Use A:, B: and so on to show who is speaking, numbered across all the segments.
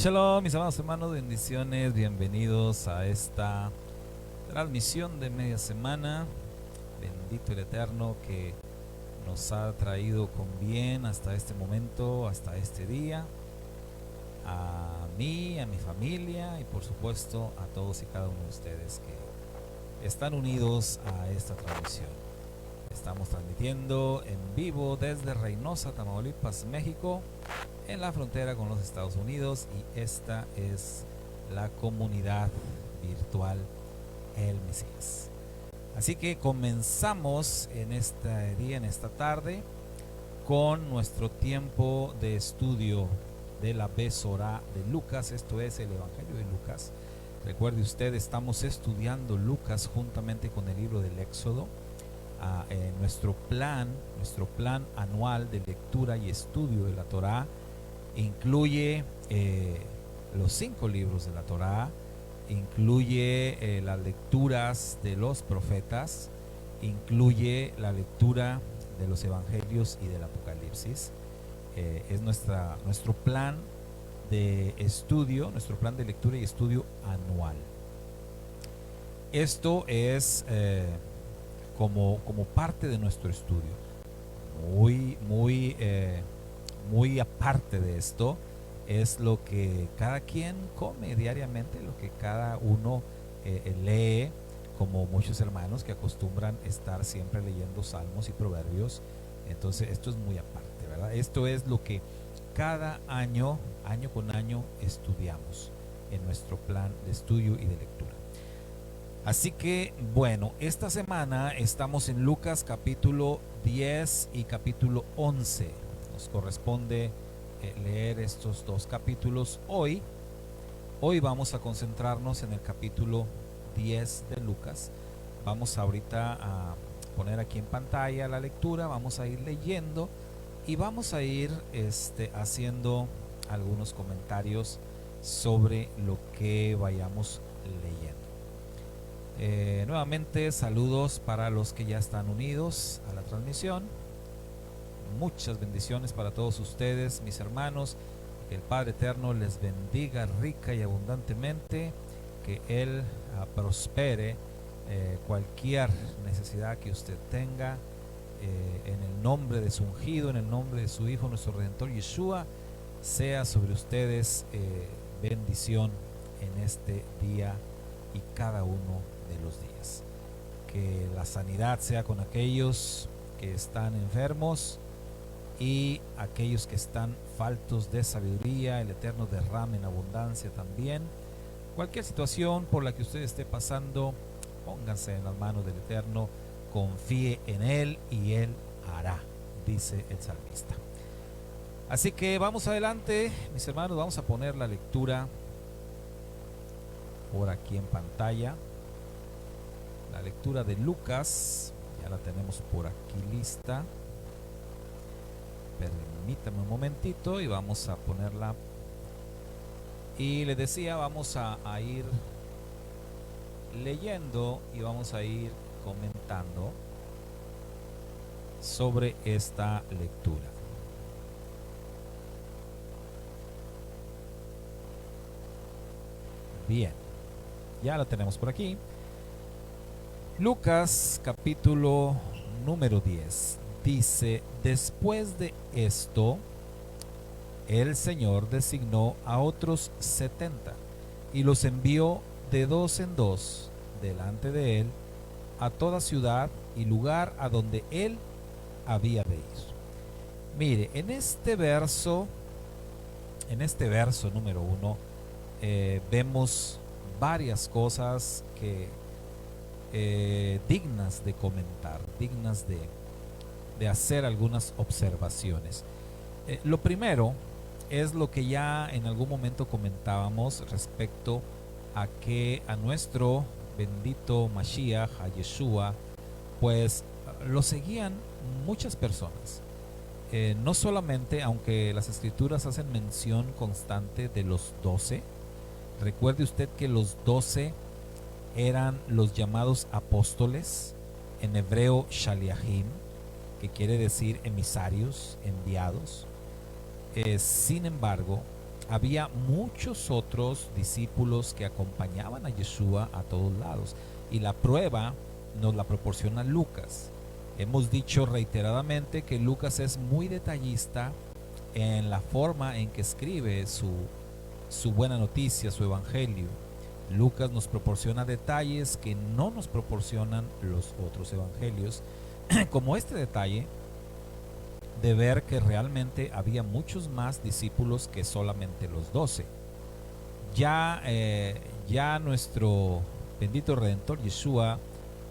A: Shalom, mis amados hermanos, bendiciones, bienvenidos a esta transmisión de media semana. Bendito el Eterno que nos ha traído con bien hasta este momento, hasta este día. A mí, a mi familia y por supuesto a todos y cada uno de ustedes que están unidos a esta transmisión. Estamos transmitiendo en vivo desde Reynosa, Tamaulipas, México, en la frontera con los Estados Unidos, y esta es la comunidad virtual El Mesías. Así que comenzamos en este día, en esta tarde, con nuestro tiempo de estudio de la Besorá de Lucas. Esto es el Evangelio de Lucas. Recuerde usted, estamos estudiando Lucas juntamente con el libro del Éxodo. Nuestro plan anual de lectura y estudio de la Torá incluye los 5 libros de la Torá, incluye las lecturas de los profetas, incluye la lectura de los evangelios y del Apocalipsis. Es nuestro plan de estudio, nuestro plan de lectura y estudio anual. Esto es como parte de nuestro estudio. Muy aparte de esto es lo que cada quien come diariamente, lo que cada uno lee, como muchos hermanos que acostumbran estar siempre leyendo salmos y proverbios. Entonces esto es muy aparte, ¿verdad? Esto es lo que cada año con año estudiamos en nuestro plan de estudio y de lectura. Así que bueno, esta semana estamos en Lucas capítulo 10 y capítulo 11. Nos corresponde leer estos dos capítulos hoy. Hoy vamos a concentrarnos en el capítulo 10 de Lucas. Vamos ahorita a poner aquí en pantalla la lectura, vamos a ir leyendo y vamos a ir haciendo algunos comentarios sobre lo que vayamos leyendo. Nuevamente saludos para los que ya están unidos a la transmisión. Muchas bendiciones para todos ustedes, mis hermanos. Que el Padre Eterno les bendiga rica y abundantemente, que Él prospere cualquier necesidad que usted tenga, en el nombre de su ungido, en el nombre de su Hijo, nuestro Redentor Yeshua, sea sobre ustedes bendición en este día y cada uno de los días. Que la sanidad sea con aquellos que están enfermos y aquellos que están faltos de sabiduría. El Eterno derrame en abundancia también. Cualquier situación por la que usted esté pasando, pónganse en las manos del Eterno, confíe en Él y Él hará, dice el salmista. Así que vamos adelante, mis hermanos, vamos a poner la lectura por aquí en pantalla. La lectura de Lucas, ya la tenemos por aquí lista. Permítame un momentito y vamos a ponerla. Y les decía, vamos a ir leyendo y vamos a ir comentando sobre esta lectura. Bien, ya la tenemos por aquí. Lucas capítulo número 10 dice: después de esto, el Señor designó a otros 70 y los envió de 2 en 2 delante de Él a toda ciudad y lugar a donde Él había de ir. Mire, en este verso número 1, vemos varias cosas que dignas de comentar, dignas de hacer algunas observaciones. Lo primero es lo que ya en algún momento comentábamos respecto a que a nuestro bendito Mashiach, a Yeshua, pues lo seguían muchas personas. No solamente, aunque las escrituras hacen mención constante de los 12, recuerde usted que los 12 eran los llamados apóstoles, en hebreo shaliachim, que quiere decir emisarios, enviados. Sin embargo, había muchos otros discípulos que acompañaban a Yeshua a todos lados. Y la prueba nos la proporciona Lucas. Hemos dicho reiteradamente que Lucas es muy detallista en la forma en que escribe su buena noticia, su evangelio. Lucas nos proporciona detalles que no nos proporcionan los otros evangelios, como este detalle de ver que realmente había muchos más discípulos que solamente los 12. Ya nuestro bendito Redentor Yeshua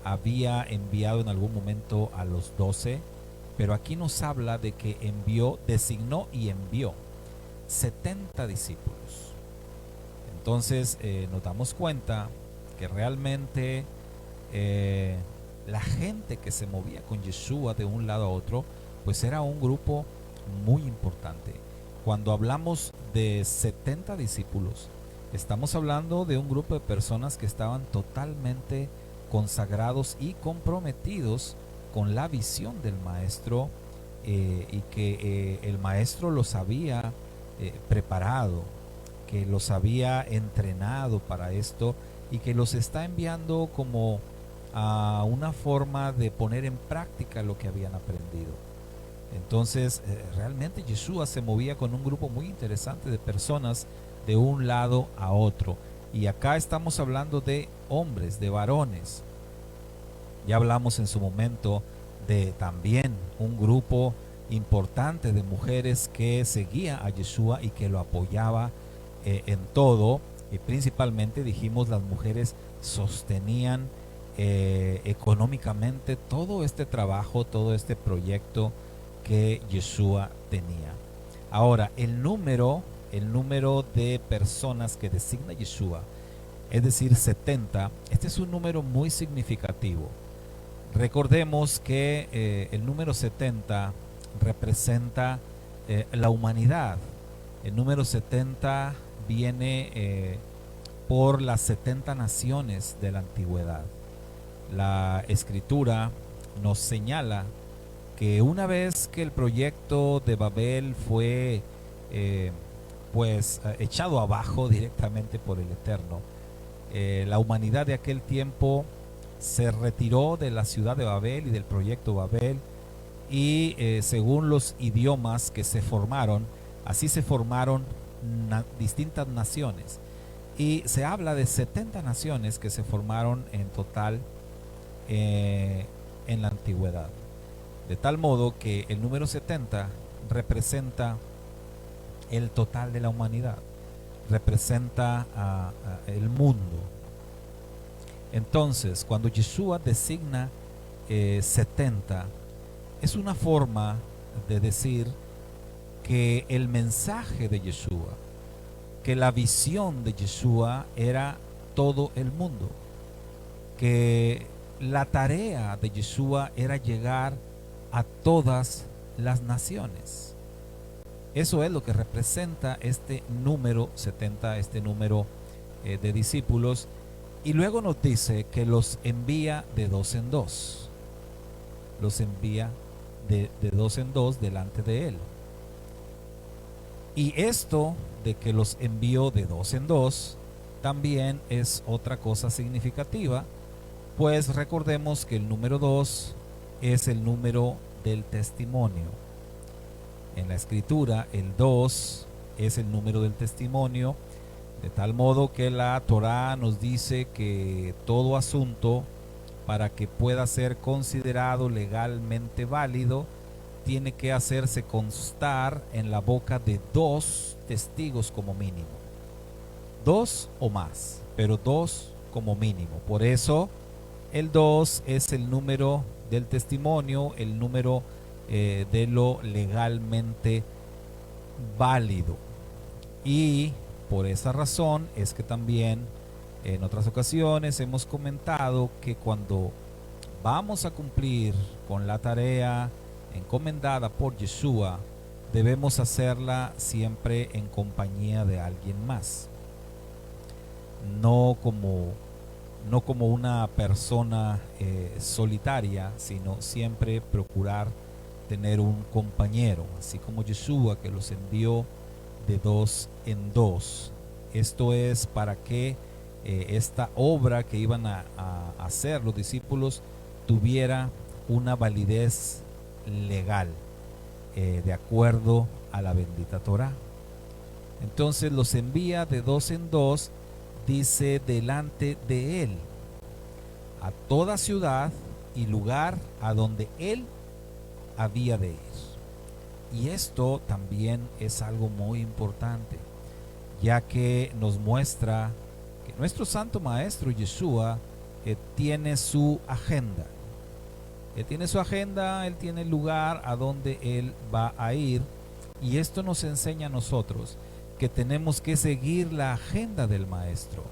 A: había enviado en algún momento a los 12, pero aquí nos habla de que designó y envió 70 discípulos. Entonces nos damos cuenta que realmente la gente que se movía con Yeshua de un lado a otro, pues era un grupo muy importante. Cuando hablamos de 70 discípulos, estamos hablando de un grupo de personas que estaban totalmente consagrados y comprometidos con la visión del maestro, y que el maestro los había preparado, que los había entrenado para esto y que los está enviando como a una forma de poner en práctica lo que habían aprendido. Entonces realmente Yeshua se movía con un grupo muy interesante de personas de un lado a otro. Y acá estamos hablando de hombres, de varones. Ya hablamos en su momento de también un grupo importante de mujeres que seguía a Yeshua y que lo apoyaba en todo. Y principalmente dijimos, las mujeres sostenían económicamente todo este trabajo, todo este proyecto que Yeshua tenía. Ahora, el número de personas que designa Yeshua, es decir, 70, este es un número muy significativo. Recordemos que el número 70 representa la humanidad. El número 70 viene por las 70 naciones de la antigüedad. La escritura nos señala que una vez que el proyecto de Babel fue echado abajo directamente por el Eterno, la humanidad de aquel tiempo se retiró de la ciudad de Babel y del proyecto Babel, y según los idiomas que se formaron, así se formaron distintas naciones, y se habla de 70 naciones que se formaron en total en la antigüedad, de tal modo que el número 70 representa el total de la humanidad, representa el mundo. Entonces, cuando Yeshua designa 70, es una forma de decir que el mensaje de Yeshua, que la visión de Yeshua era todo el mundo, que la tarea de Yeshua era llegar a todas las naciones. Eso es lo que representa este número 70, este número de discípulos. Y luego nos dice que los envía de dos en dos. Los envía de dos en dos delante de él. Y esto de que los envió de dos en dos también es otra cosa significativa, pues recordemos que el número 2 es el número del testimonio. En la escritura el 2 es el número del testimonio, de tal modo que la Torá nos dice que todo asunto, para que pueda ser considerado legalmente válido, tiene que hacerse constar en la boca de dos testigos como mínimo. Dos o más, pero dos como mínimo. Por eso el 2 es el número del testimonio, el número de lo legalmente válido. Y por esa razón es que también en otras ocasiones hemos comentado que cuando vamos a cumplir con la tarea encomendada por Yeshua, debemos hacerla siempre en compañía de alguien más, no como una persona solitaria, sino siempre procurar tener un compañero, así como Yeshua, que los envió de dos en dos. Esto es para que esta obra que iban a hacer los discípulos tuviera una validez legal, de acuerdo a la bendita Torá. Entonces los envía de dos en dos, dice, delante de él, a toda ciudad y lugar a donde él había de ir. Y esto también es algo muy importante, ya que nos muestra que nuestro Santo Maestro Yeshua tiene su agenda. Él tiene su agenda, él tiene el lugar a donde él va a ir. Y esto nos enseña a nosotros que tenemos que seguir la agenda del Maestro,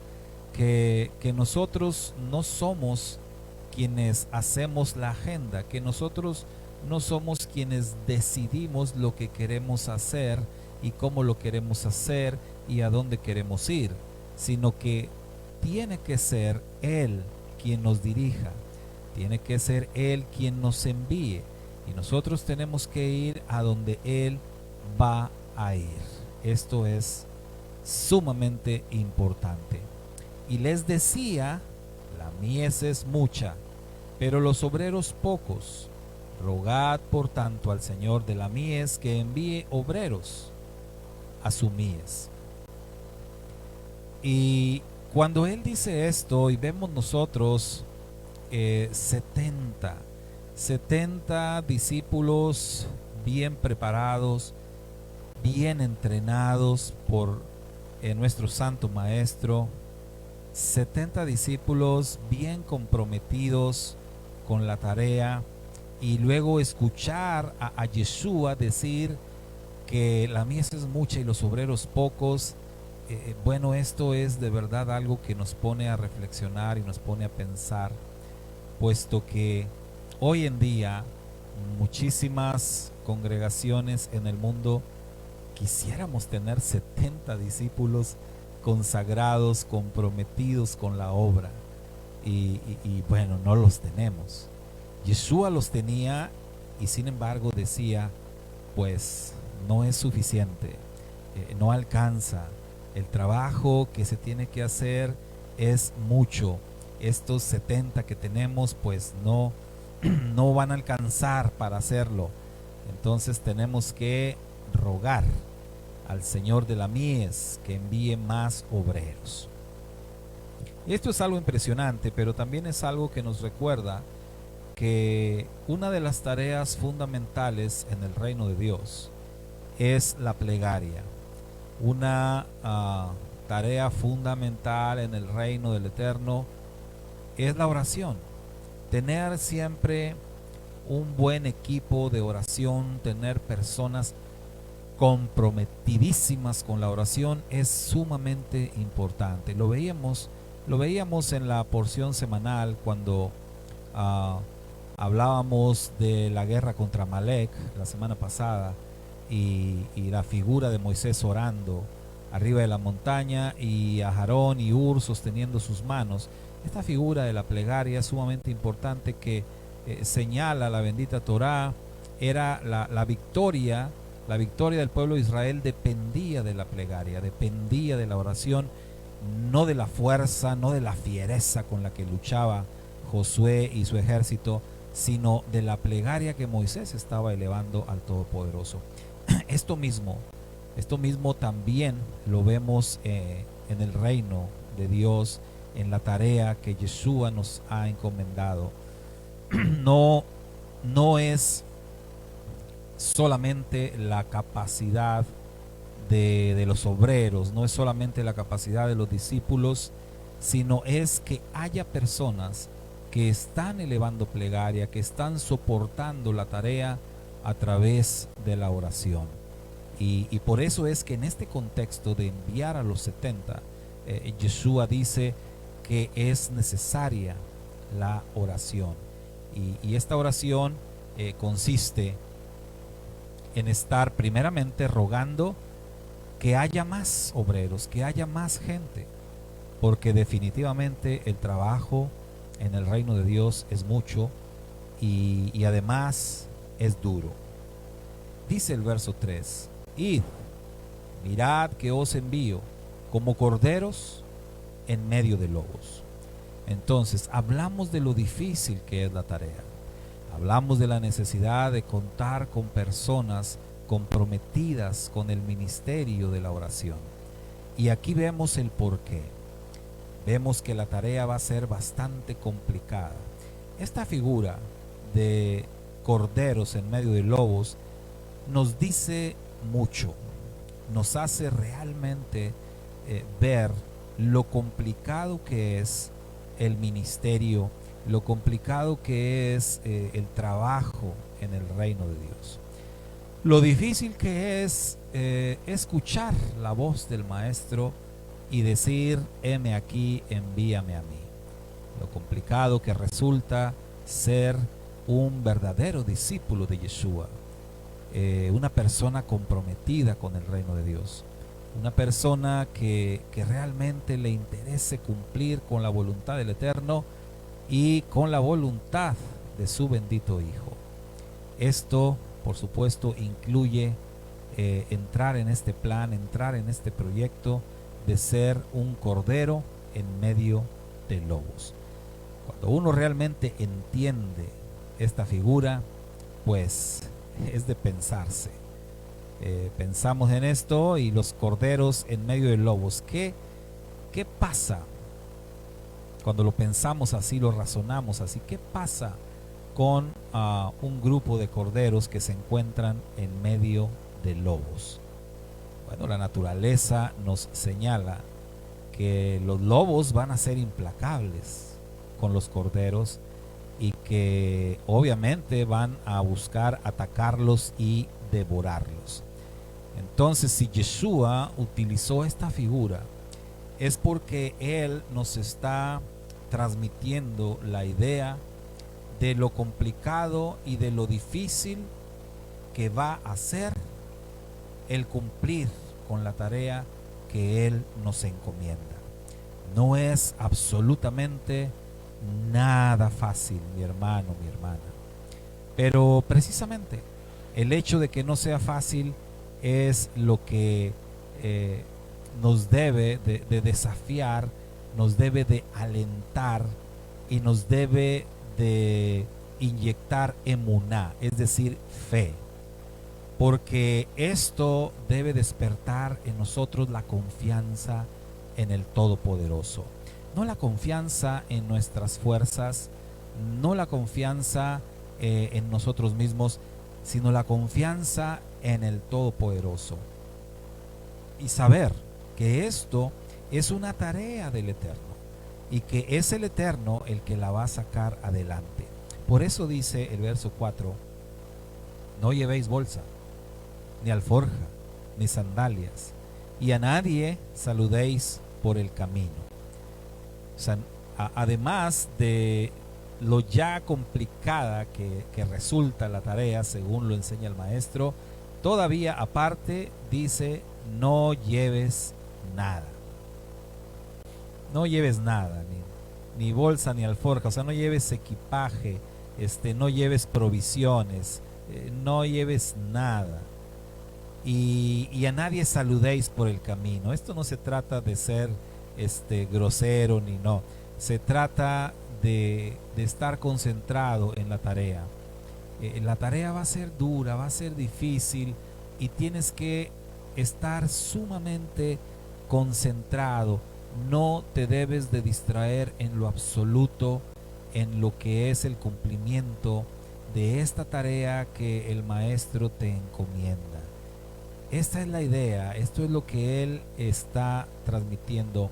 A: que nosotros no somos quienes hacemos la agenda, que nosotros no somos quienes decidimos lo que queremos hacer y cómo lo queremos hacer y a dónde queremos ir, sino que tiene que ser Él quien nos dirija, tiene que ser Él quien nos envíe, y nosotros tenemos que ir a donde Él va a ir. Esto es sumamente importante. Y les decía, la mies es mucha, pero los obreros pocos. Rogad por tanto al Señor de la mies que envíe obreros a su mies. Y cuando él dice esto y vemos nosotros 70 discípulos bien preparados, bien entrenados por nuestro Santo Maestro, 70 discípulos bien comprometidos con la tarea, y luego escuchar a Yeshua decir que la mies es mucha y los obreros pocos. Bueno, esto es de verdad algo que nos pone a reflexionar y nos pone a pensar, puesto que hoy en día muchísimas congregaciones en el mundo quisiéramos tener 70 discípulos consagrados, comprometidos con la obra, y bueno, no los tenemos. Yeshua los tenía, y sin embargo decía, pues no es suficiente, no alcanza, el trabajo que se tiene que hacer es mucho, estos 70 que tenemos pues no van a alcanzar para hacerlo. Entonces tenemos que rogar al Señor de la mies que envíe más obreros. Esto es algo impresionante, pero también es algo que nos recuerda que una de las tareas fundamentales en el reino de Dios es la plegaria. Una tarea fundamental en el reino del Eterno es la oración. Tener siempre un buen equipo de oración, tener personas comprometidísimas con la oración es sumamente importante. Lo veíamos en la porción semanal cuando hablábamos de la guerra contra Amalek la semana pasada, y la figura de Moisés orando arriba de la montaña y a Aarón y Ur sosteniendo sus manos. Esta figura de la plegaria es sumamente importante, que señala la bendita Torá. Era la victoria del pueblo de Israel dependía de la plegaria, dependía de la oración, no de la fuerza, no de la fiereza con la que luchaba Josué y su ejército, sino de la plegaria que Moisés estaba elevando al Todopoderoso. Esto mismo también lo vemos en el reino de Dios, en la tarea que Yeshua nos ha encomendado. No es solamente la capacidad de los obreros, no es solamente la capacidad de los discípulos, sino es que haya personas que están elevando plegaria, que están soportando la tarea a través de la oración. Y por eso es que en este contexto de enviar a los 70, Yeshua dice que es necesaria la oración. Y esta oración consiste en estar primeramente rogando que haya más obreros, que haya más gente, porque definitivamente el trabajo en el reino de Dios es mucho, y además es duro. Dice el verso 3: id, mirad que os envío como corderos en medio de lobos. Entonces, hablamos de lo difícil que es la tarea. Hablamos de la necesidad de contar con personas comprometidas con el ministerio de la oración. Y aquí vemos el porqué. Vemos que la tarea va a ser bastante complicada. Esta figura de corderos en medio de lobos nos dice mucho. Nos hace realmente ver lo complicado que es el ministerio, lo complicado que es el trabajo en el reino de Dios. Lo difícil que es escuchar la voz del maestro y decir, heme aquí, envíame a mí. Lo complicado que resulta ser un verdadero discípulo de Yeshua, una persona comprometida con el reino de Dios, una persona que realmente le interese cumplir con la voluntad del Eterno y con la voluntad de su bendito Hijo. Esto, por supuesto, incluye entrar en este plan, entrar en este proyecto de ser un cordero en medio de lobos. Cuando uno realmente entiende esta figura, pues es de pensarse. Pensamos en esto y los corderos en medio de lobos. ¿Qué pasa cuando lo pensamos así, lo razonamos así? ¿Qué pasa con un grupo de corderos que se encuentran en medio de lobos? Bueno, la naturaleza nos señala que los lobos van a ser implacables con los corderos y que obviamente van a buscar atacarlos y devorarlos. Entonces, si Yeshua utilizó esta figura, es porque Él nos está transmitiendo la idea de lo complicado y de lo difícil que va a ser el cumplir con la tarea que Él nos encomienda. No es absolutamente nada fácil, mi hermano, mi hermana. Pero precisamente el hecho de que no sea fácil es lo que nos debe de desafiar, nos debe de alentar y nos debe de inyectar emuná, es decir, fe. Porque esto debe despertar en nosotros la confianza en el Todopoderoso. No la confianza en nuestras fuerzas, no la confianza en nosotros mismos, sino la confianza en el Todopoderoso. Y saber que esto es una tarea del Eterno y que es el Eterno el que la va a sacar adelante. Por eso dice el verso 4, no llevéis bolsa, ni alforja, ni sandalias, y a nadie saludéis por el camino. O sea, además de lo ya complicada que resulta la tarea, según lo enseña el maestro, todavía aparte dice, no lleves nada. No lleves nada, ni bolsa, ni alforja, o sea, no lleves equipaje, no lleves provisiones, no lleves nada. Y a nadie saludéis por el camino. Esto no se trata de ser grosero ni no. Se trata de estar concentrado en la tarea. La tarea va a ser dura, va a ser difícil y tienes que estar sumamente concentrado. No te debes de distraer en lo absoluto en lo que es el cumplimiento de esta tarea que el maestro te encomienda. Esta es la idea, esto es lo que él está transmitiendo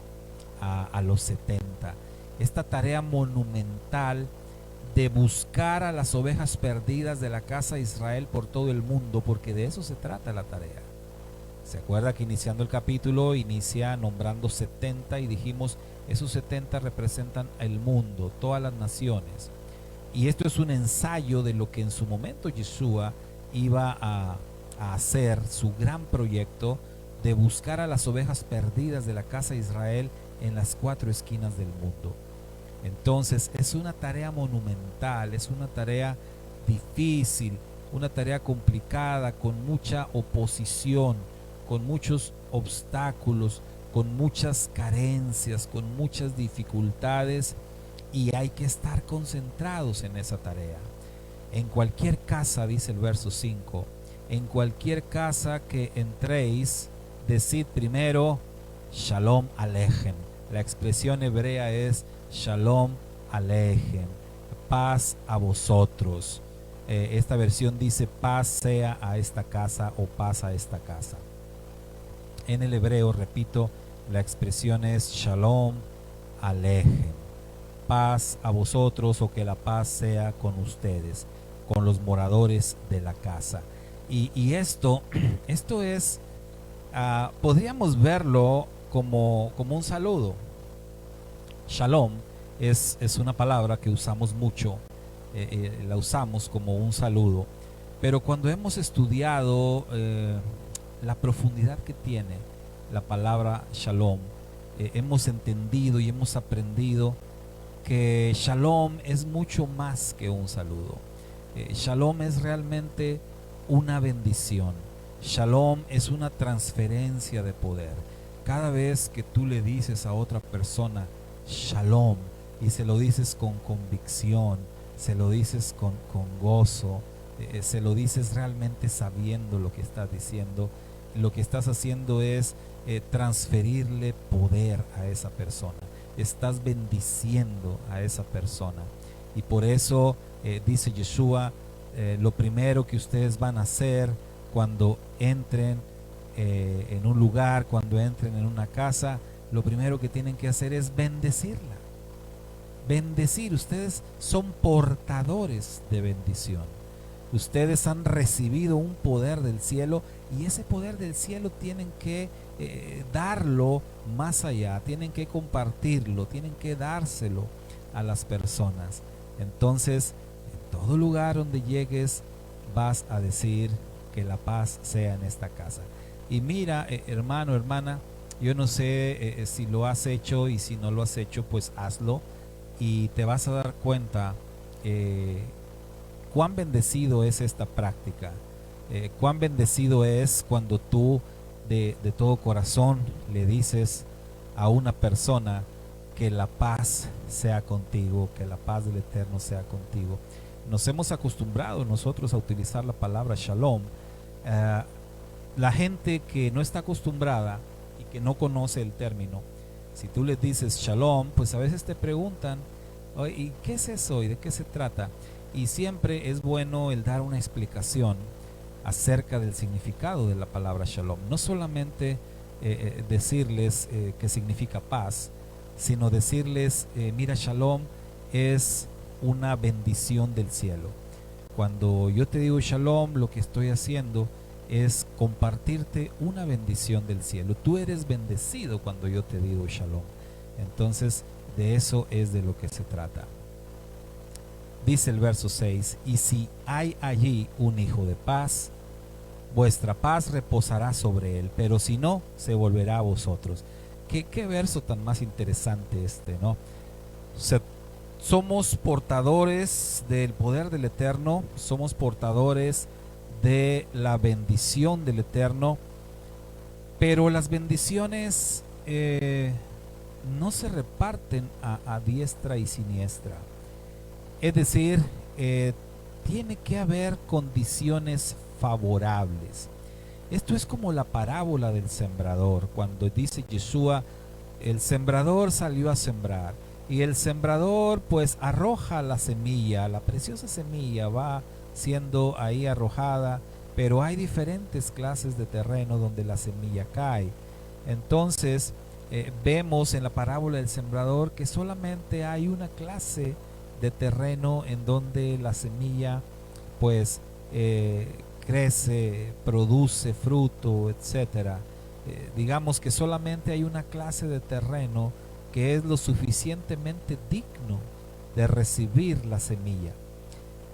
A: a los 70. Esta tarea monumental de buscar a las ovejas perdidas de la casa de Israel por todo el mundo, porque de eso se trata la tarea. ¿Se acuerda que iniciando el capítulo inicia nombrando 70 y dijimos esos 70 representan el mundo, todas las naciones? Y esto es un ensayo de lo que en su momento Yeshua iba a hacer, su gran proyecto de buscar a las ovejas perdidas de la casa de Israel en las 4 esquinas del mundo. Entonces es una tarea monumental, es una tarea difícil, una tarea complicada, con mucha oposición, con muchos obstáculos, con muchas carencias, con muchas dificultades, y hay que estar concentrados en esa tarea. En cualquier casa, dice el verso 5, en cualquier casa que entréis, decid primero Shalom Aleichem. La expresión hebrea es Shalom Aleichem, paz a vosotros. Esta versión dice paz sea a esta casa o paz a esta casa. En el hebreo, repito, la expresión es Shalom Aleichem, paz a vosotros, o que la paz sea con ustedes, con los moradores de la casa. Y esto es, podríamos verlo como un saludo. Shalom es una palabra que usamos mucho, la usamos como un saludo, pero cuando hemos estudiado la profundidad que tiene la palabra Shalom, hemos entendido y hemos aprendido que Shalom es mucho más que un saludo. Shalom es realmente una bendición. Shalom es una transferencia de poder. Cada vez que tú le dices a otra persona Shalom, y se lo dices con convicción, se lo dices con gozo, se lo dices realmente sabiendo lo que estás diciendo, lo que estás haciendo es transferirle poder a esa persona. Estás bendiciendo a esa persona. Y por eso dice Yeshua, lo primero que ustedes van a hacer cuando entren en un lugar, cuando entren en una casa, lo primero que tienen que hacer es bendecirla. Bendecir. Ustedes son portadores de bendición. Ustedes han recibido un poder del cielo, y ese poder del cielo tienen que darlo más allá, tienen que compartirlo, tienen que dárselo a las personas. Entonces, en todo lugar donde llegues, vas a decir que la paz sea en esta casa. Y mira, hermano, hermana, yo no sé si lo has hecho, y si no lo has hecho, pues hazlo, y te vas a dar cuenta cuán bendecido es esta práctica. Cuán bendecido es cuando tú de todo corazón le dices a una persona que la paz sea contigo, que la paz del Eterno sea contigo. Nos hemos acostumbrado nosotros a utilizar la palabra Shalom. La gente que no está acostumbrada y que no conoce el término, si tú les dices Shalom, pues a veces te preguntan, ¿y qué es eso? ¿Y de qué se trata? Y siempre es bueno el dar una explicación acerca del significado de la palabra Shalom. No solamente decirles que significa paz, sino decirles, mira, Shalom es una bendición del cielo. Cuando yo te digo Shalom, lo que estoy haciendo es compartirte una bendición del cielo. Tú eres bendecido cuando yo te digo Shalom. Entonces, de eso es de lo que se trata. Dice el verso 6, y si hay allí un hijo de paz, vuestra paz reposará sobre él, pero si no, se volverá a vosotros. ¿Qué verso tan más interesante este, ¿no? Somos portadores del poder del Eterno, somos portadores de la bendición del Eterno, pero las bendiciones no se reparten a diestra y siniestra. Es decir, tiene que haber condiciones favorables. Esto es como la parábola del sembrador, cuando dice Yeshua, el sembrador salió a sembrar, y el sembrador pues arroja la semilla, la preciosa semilla va siendo ahí arrojada, pero hay diferentes clases de terreno donde la semilla cae. Entonces vemos en la parábola del sembrador que solamente hay una clase de terreno en donde la semilla pues crece, produce fruto, etcétera. Digamos que solamente hay una clase de terreno que es lo suficientemente digno de recibir la semilla.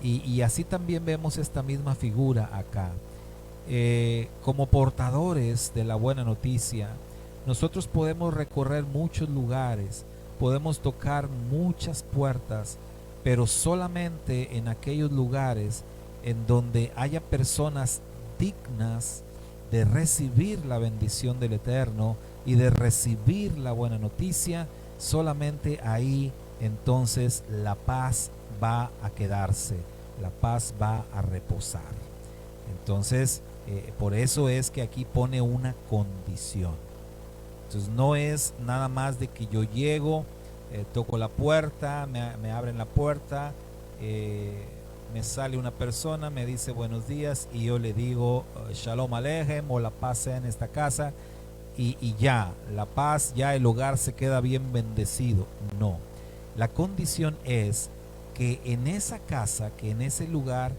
A: Y así también vemos esta misma figura acá. Como portadores de la buena noticia, nosotros podemos recorrer muchos lugares, podemos tocar muchas puertas, pero solamente en aquellos lugares en donde haya personas dignas de recibir la bendición del Eterno y de recibir la buena noticia, solamente ahí entonces la paz va a quedarse, la paz va a reposar. Entonces, por eso es que aquí pone una condición. Entonces no es nada más de que yo llego, toco la puerta, me abren la puerta, me sale una persona, me dice buenos días y yo le digo Shalom Alejem o la paz sea en esta casa y ya, la paz, ya el hogar se queda bien bendecido. No, la condición es que en esa casa, que en ese lugar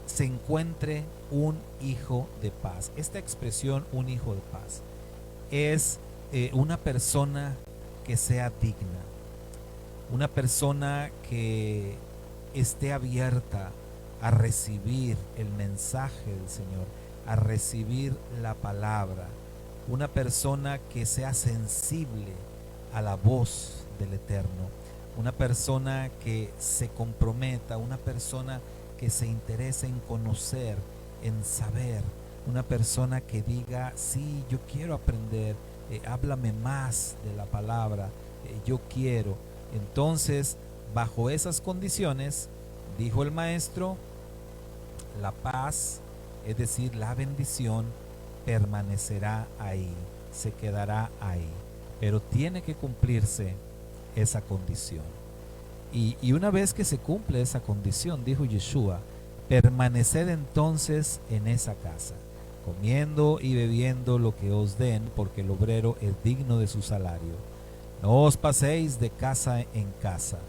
A: se encuentre un hijo de paz. Esta expresión, un hijo de paz, es una persona que sea digna, una persona que esté abierta a recibir el mensaje del Señor, a recibir la palabra, una persona que sea sensible a la voz del Eterno, una persona que se comprometa, una persona que se interese en conocer, en saber, una persona que diga, sí, yo quiero aprender, háblame más de la palabra, yo quiero. Entonces, bajo esas condiciones, dijo el maestro, la paz, es decir, la bendición, permanecerá ahí, se quedará ahí. Pero tiene que cumplirse esa condición. Y una vez que se cumple esa condición, dijo Yeshua, permaneced entonces en esa casa, comiendo y bebiendo lo que os den, porque el obrero es digno de su salario. No os paséis de casa en casa.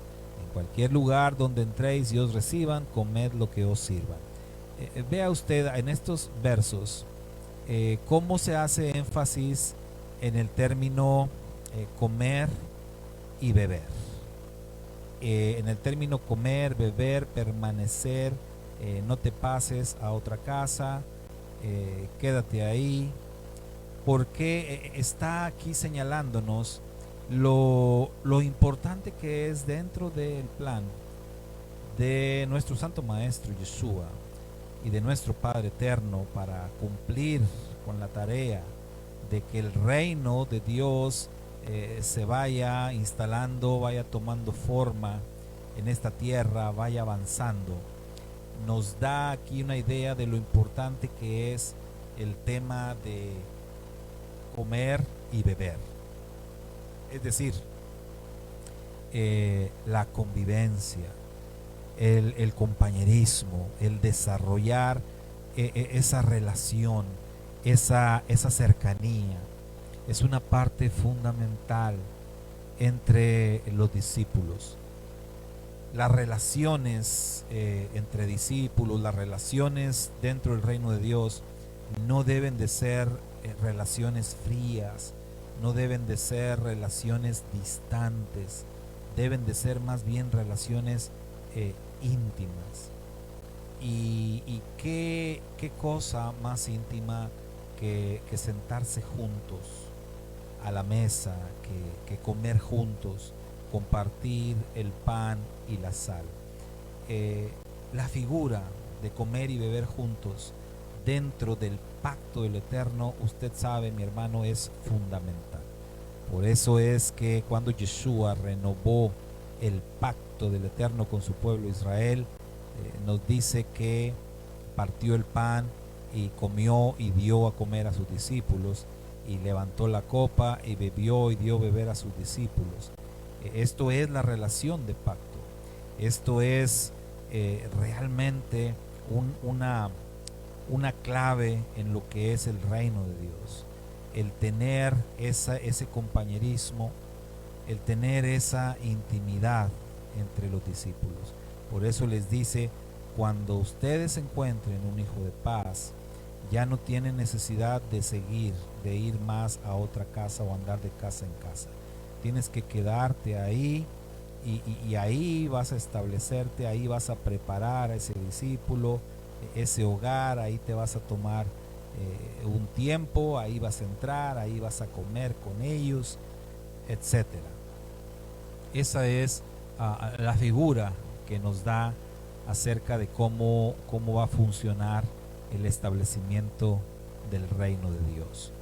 A: En cualquier lugar donde entréis y os reciban, comed lo que os sirvan. Vea usted en estos versos cómo se hace énfasis en el término comer y beber. En el término comer, beber, permanecer, no te pases a otra casa, quédate ahí, porque está aquí señalándonos lo importante que es dentro del plan de nuestro Santo Maestro Yeshua y de nuestro Padre Eterno para cumplir con la tarea de que el reino de Dios se vaya instalando, vaya tomando forma en esta tierra, vaya avanzando. Nos da aquí una idea de lo importante que es el tema de comer y beber. Es decir, la convivencia, el compañerismo, el desarrollar esa relación, esa cercanía, es una parte fundamental entre los discípulos. Las relaciones entre discípulos, las relaciones dentro del reino de Dios no deben de ser relaciones frías, no deben de ser relaciones distantes, deben de ser más bien relaciones íntimas. Y qué cosa más íntima que sentarse juntos a la mesa, que comer juntos, compartir el pan y la sal. La figura de comer y beber juntos dentro del pacto del Eterno, usted sabe, mi hermano, es fundamental. Por eso es que cuando Yeshua renovó el pacto del Eterno con su pueblo Israel, nos dice que partió el pan y comió y dio a comer a sus discípulos, y levantó la copa y bebió y dio beber a sus discípulos. Esto es la relación de pacto. Esto es realmente una clave en lo que es el reino de Dios. El tener ese compañerismo, el tener esa intimidad entre los discípulos. Por eso les dice, cuando ustedes encuentren un hijo de paz, ya no tienen necesidad de seguir, de ir más a otra casa o andar de casa en casa. Tienes que quedarte ahí y ahí vas a establecerte, ahí vas a preparar a ese discípulo, ese hogar, ahí te vas a tomar un tiempo, ahí vas a entrar, ahí vas a comer con ellos, etcétera. Esa es la figura que nos da acerca de cómo va a funcionar el establecimiento del reino de Dios.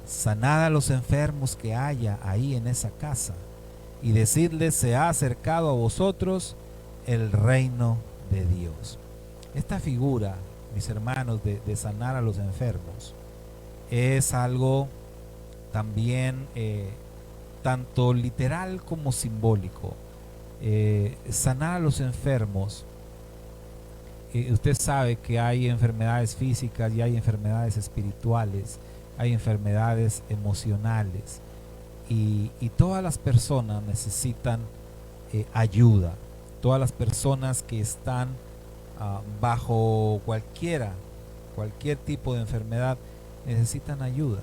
A: Sanad a los enfermos que haya ahí en esa casa y decidles: se ha acercado a vosotros el reino de Dios. Esta figura, mis hermanos, de sanar a los enfermos es algo también tanto literal como simbólico. Sanar a los enfermos, usted sabe que hay enfermedades físicas y hay enfermedades espirituales, hay enfermedades emocionales, y todas las personas necesitan ayuda. Todas las personas que están bajo cualquier tipo de enfermedad necesitan ayuda.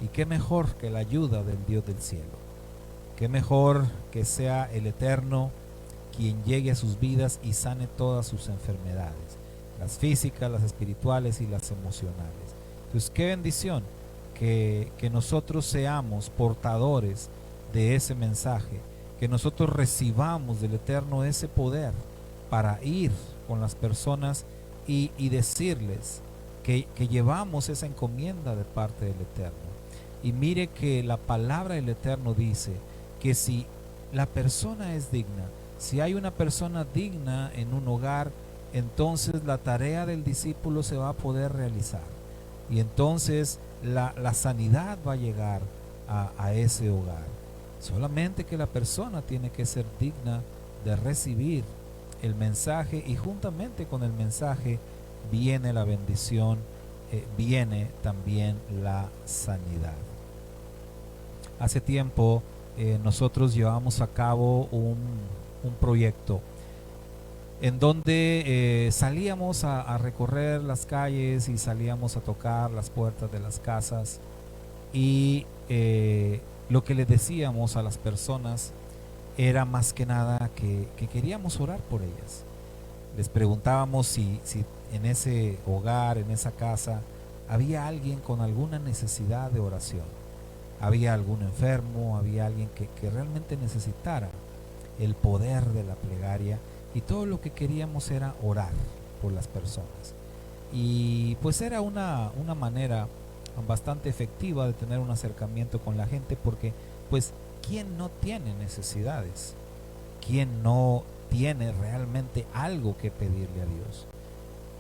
A: Y qué mejor que la ayuda del Dios del cielo. Qué mejor que sea el Eterno quien llegue a sus vidas y sane todas sus enfermedades, las físicas, las espirituales y las emocionales. Entonces, qué bendición que nosotros seamos portadores de ese mensaje, que nosotros recibamos del Eterno ese poder para ir con las personas y decirles que llevamos esa encomienda de parte del Eterno. Y mire que la palabra del Eterno dice que si la persona es digna, si hay una persona digna en un hogar, entonces la tarea del discípulo se va a poder realizar. Y entonces la sanidad va a llegar a ese hogar. Solamente que la persona tiene que ser digna de recibir el mensaje, y juntamente con el mensaje viene la bendición, viene también la sanidad. Hace tiempo nosotros llevamos a cabo un proyecto en donde salíamos a recorrer las calles y salíamos a tocar las puertas de las casas, y lo que le decíamos a las personas era más que nada que queríamos orar por ellas. Les preguntábamos si en ese hogar, en esa casa, había alguien con alguna necesidad de oración, había algún enfermo, había alguien que realmente necesitara el poder de la plegaria, y todo lo que queríamos era orar por las personas. Y pues era una manera bastante efectiva de tener un acercamiento con la gente, porque pues ¿quién no tiene necesidades? ¿Quién no tiene realmente algo que pedirle a Dios?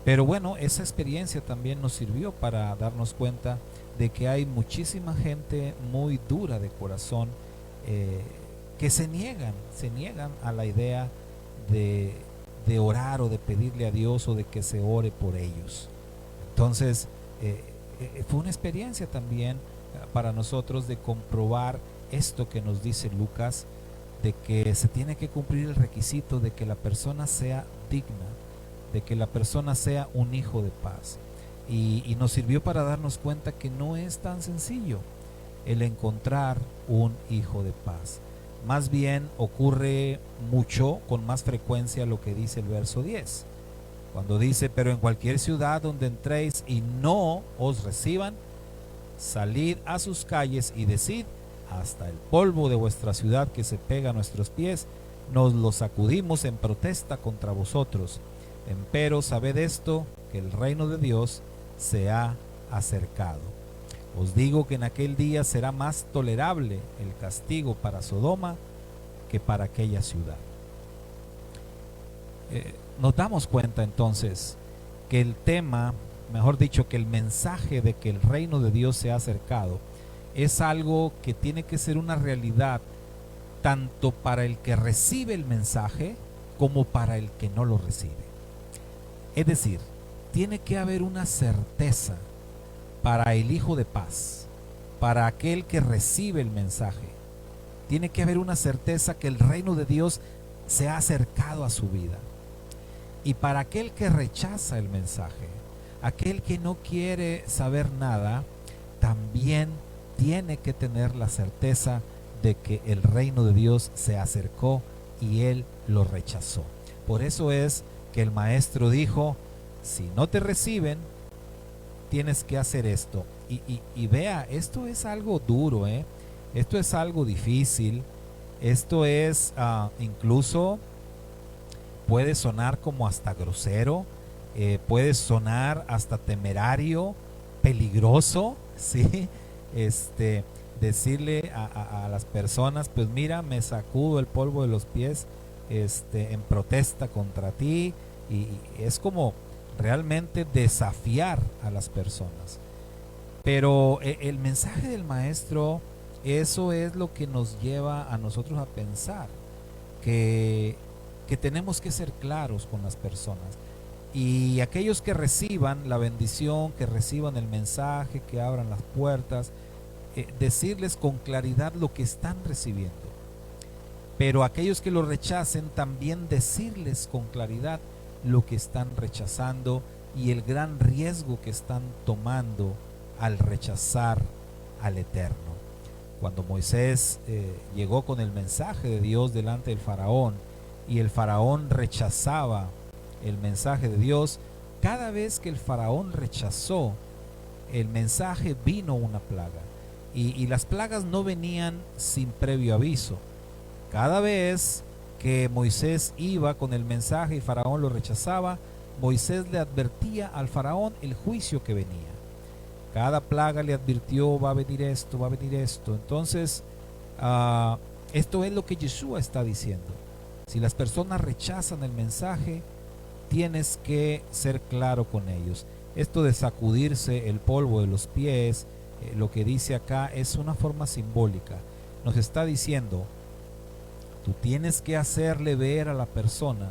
A: Pero bueno, esa experiencia también nos sirvió para darnos cuenta de que hay muchísima gente muy dura de corazón, que se niegan a la idea de orar o de pedirle a Dios o de que se ore por ellos. Entonces fue una experiencia también para nosotros de comprobar esto que nos dice Lucas, de que se tiene que cumplir el requisito de que la persona sea digna, de que la persona sea un hijo de paz. Y nos sirvió para darnos cuenta que no es tan sencillo el encontrar un hijo de paz. Más bien ocurre mucho, con más frecuencia, lo que dice el verso 10, cuando dice: pero en cualquier ciudad donde entréis y no os reciban, salid a sus calles y decid: hasta el polvo de vuestra ciudad que se pega a nuestros pies, nos lo sacudimos en protesta contra vosotros. Empero sabed esto, que el reino de Dios se ha acercado. Os digo que en aquel día será más tolerable el castigo para Sodoma que para aquella ciudad. Nos damos cuenta entonces que el tema, mejor dicho, que el mensaje de que el reino de Dios se ha acercado es algo que tiene que ser una realidad tanto para el que recibe el mensaje como para el que no lo recibe. Es decir, tiene que haber una certeza para el hijo de paz, para aquel que recibe el mensaje. Tiene que haber una certeza que el reino de Dios se ha acercado a su vida. Y para aquel que rechaza el mensaje, aquel que no quiere saber nada, también tiene que tener la certeza de que el reino de Dios se acercó y él lo rechazó. Por eso es que el maestro dijo: si no te reciben, tienes que hacer esto. Y vea, esto es algo duro, esto es algo difícil, esto es incluso puede sonar como hasta grosero, puede sonar hasta temerario, peligroso, ¿sí? Decirle a las personas, pues mira, me sacudo el polvo de los pies en protesta contra ti, y es como realmente desafiar a las personas. Pero el mensaje del maestro, eso es lo que nos lleva a nosotros a pensar que tenemos que ser claros con las personas. Y aquellos que reciban la bendición, que reciban el mensaje, que abran las puertas, decirles con claridad lo que están recibiendo. Pero aquellos que lo rechacen, también decirles con claridad lo que están rechazando y el gran riesgo que están tomando al rechazar al Eterno. Cuando Moisés llegó con el mensaje de Dios delante del faraón y el faraón rechazaba el mensaje de Dios, cada vez que el faraón rechazó el mensaje, vino una plaga. Y las plagas no venían sin previo aviso. Cada vez que Moisés iba con el mensaje y faraón lo rechazaba, Moisés le advertía al faraón el juicio que venía. Cada plaga le advirtió, va a venir esto, va a venir esto. Entonces, esto es lo que Yeshua está diciendo. Si las personas rechazan el mensaje, tienes que ser claro con ellos. Esto de sacudirse el polvo de los pies, lo que dice acá es una forma simbólica. Nos está diciendo, tú tienes que hacerle ver a la persona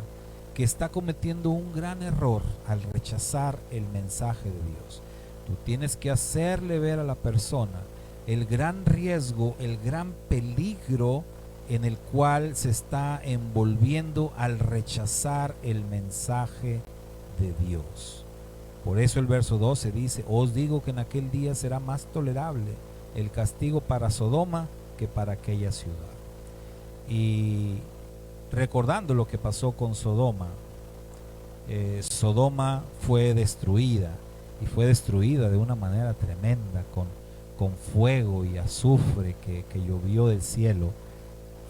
A: que está cometiendo un gran error al rechazar el mensaje de Dios. Tú tienes que hacerle ver a la persona el gran riesgo, el gran peligro en el cual se está envolviendo al rechazar el mensaje de Dios. Por eso el verso 12 dice, os digo que en aquel día será más tolerable el castigo para Sodoma que para aquella ciudad. Y recordando lo que pasó con Sodoma, Sodoma fue destruida, y fue destruida de una manera tremenda, con fuego y azufre que llovió del cielo,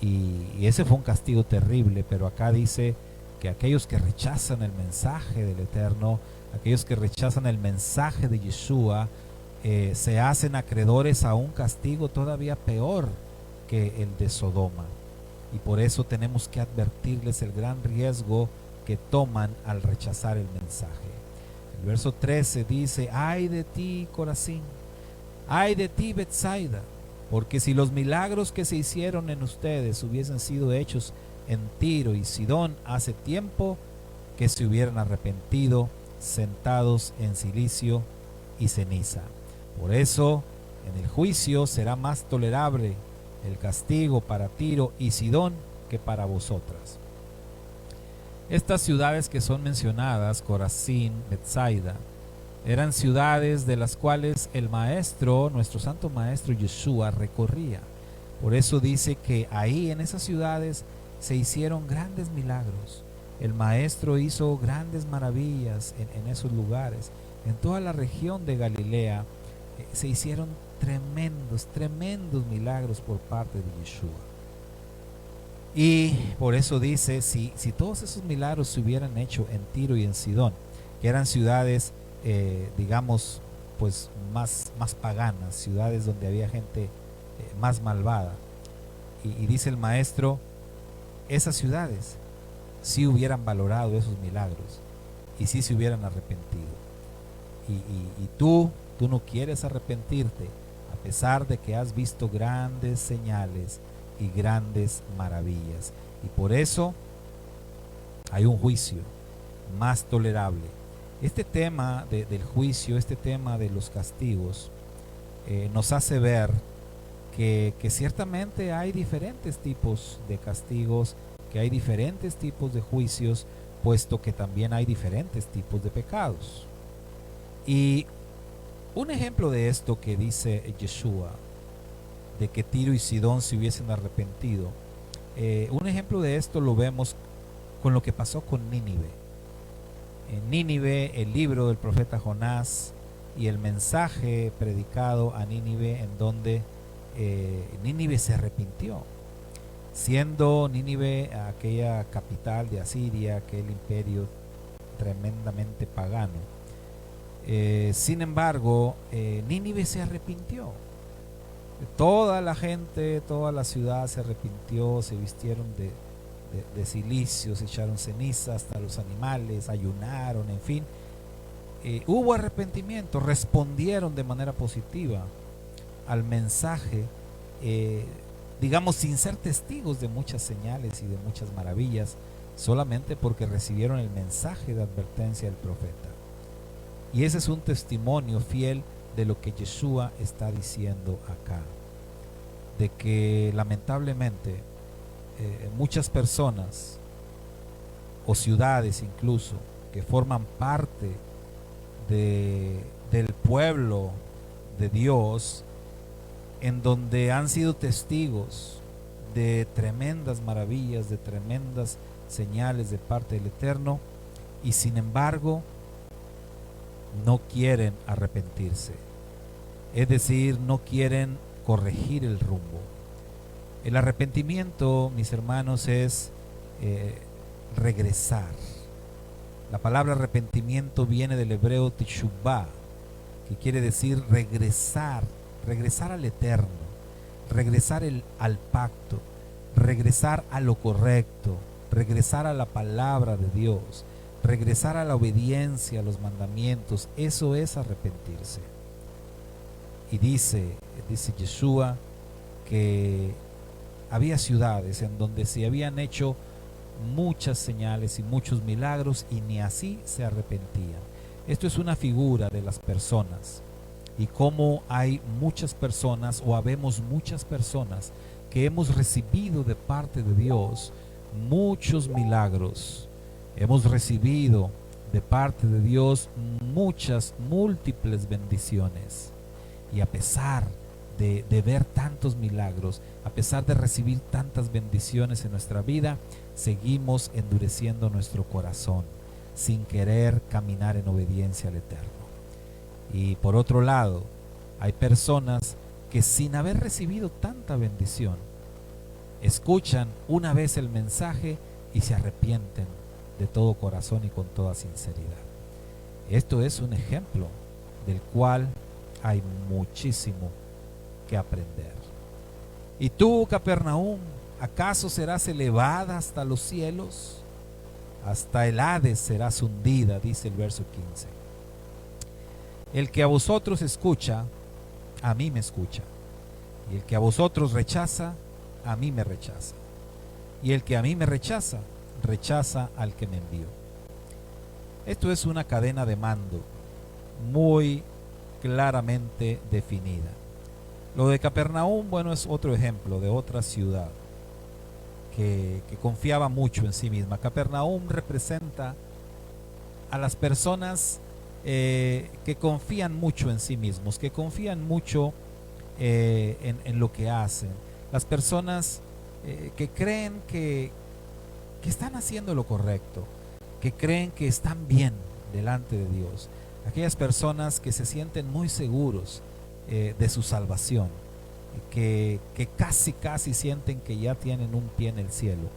A: y ese fue un castigo terrible. Pero acá dice que aquellos que rechazan el mensaje del Eterno, aquellos que rechazan el mensaje de Yeshua, se hacen acreedores a un castigo todavía peor que el de Sodoma. Y por eso tenemos que advertirles el gran riesgo que toman al rechazar el mensaje. El verso 13 dice, ay de ti, Corazín, ay de ti, Betsaida, porque si los milagros que se hicieron en ustedes hubiesen sido hechos en Tiro y Sidón hace tiempo, que se hubieran arrepentido, sentados en cilicio y ceniza. Por eso, en el juicio será más tolerable el castigo para Tiro y Sidón que para vosotras. Estas ciudades que son mencionadas, Corazín, Betsaida, eran ciudades de las cuales el maestro, nuestro santo maestro Yeshua, recorría. Por eso dice que ahí en esas ciudades se hicieron grandes milagros. El maestro hizo grandes maravillas en esos lugares. En toda la región de Galilea se hicieron tremendos milagros por parte de Yeshua. Y por eso dice, si todos esos milagros se hubieran hecho en Tiro y en Sidón, que eran ciudades, digamos, pues más paganas, ciudades donde había gente más malvada, y dice el maestro, esas ciudades sí hubieran valorado esos milagros y sí se hubieran arrepentido. Y tú no quieres arrepentirte, a pesar de que has visto grandes señales y grandes maravillas. Y por eso hay un juicio más tolerable. Este tema del juicio, este tema de los castigos, nos hace ver que ciertamente hay diferentes tipos de castigos, que hay diferentes tipos de juicios, puesto que también hay diferentes tipos de pecados. Y un ejemplo de esto que dice Yeshua, de que Tiro y Sidón se hubiesen arrepentido, un ejemplo de esto lo vemos con lo que pasó con Nínive. En Nínive, el libro del profeta Jonás y el mensaje predicado a Nínive, en donde Nínive se arrepintió, siendo Nínive aquella capital de Asiria, aquel imperio tremendamente pagano. Sin embargo, Nínive se arrepintió. Toda la gente, toda la ciudad se arrepintió, se vistieron de cilicio, se echaron cenizas hasta los animales, ayunaron, en fin. Hubo arrepentimiento, respondieron de manera positiva al mensaje, digamos sin ser testigos de muchas señales y de muchas maravillas, solamente porque recibieron el mensaje de advertencia del profeta. Y ese es un testimonio fiel de lo que Yeshua está diciendo acá, de que lamentablemente muchas personas o ciudades incluso que forman parte del pueblo de Dios, en donde han sido testigos de tremendas maravillas, de tremendas señales de parte del Eterno, y sin embargo no quieren arrepentirse, es decir, no quieren corregir el rumbo. El arrepentimiento, mis hermanos, es regresar. La palabra arrepentimiento viene del hebreo teshuvah, que quiere decir regresar, regresar al Eterno, regresar al pacto, regresar a lo correcto, regresar a la palabra de Dios, regresar a la obediencia a los mandamientos. Eso es arrepentirse. Y dice Yeshua que había ciudades en donde se habían hecho muchas señales y muchos milagros y ni así se arrepentían. Esto es una figura de las personas y cómo hay muchas personas, o habemos muchas personas que hemos recibido de parte de Dios muchos milagros. Hemos recibido de parte de Dios muchas, múltiples bendiciones. Y a pesar de ver tantos milagros, a pesar de recibir tantas bendiciones en nuestra vida, seguimos endureciendo nuestro corazón, sin querer caminar en obediencia al Eterno. Y por otro lado, hay personas que sin haber recibido tanta bendición, escuchan una vez el mensaje y se arrepienten de todo corazón y con toda sinceridad. Esto es un ejemplo del cual hay muchísimo que aprender. ¿Y tú, Capernaum, acaso serás elevada hasta los cielos? Hasta el Hades serás hundida, dice el verso 15. El que a vosotros escucha, a mí me escucha. Y el que a vosotros rechaza, a mí me rechaza. Y el que a mí me rechaza, rechaza al que me envió. Esto es una cadena de mando muy claramente definida. Lo de Capernaum, bueno, es otro ejemplo de otra ciudad que confiaba mucho en sí misma. Capernaum representa a las personas que confían mucho en sí mismos, que confían mucho en lo que hacen. Las personas que creen que están haciendo lo correcto, que creen que están bien delante de Dios. Aquellas personas que se sienten muy seguros de su salvación, que casi sienten que ya tienen un pie en el cielo.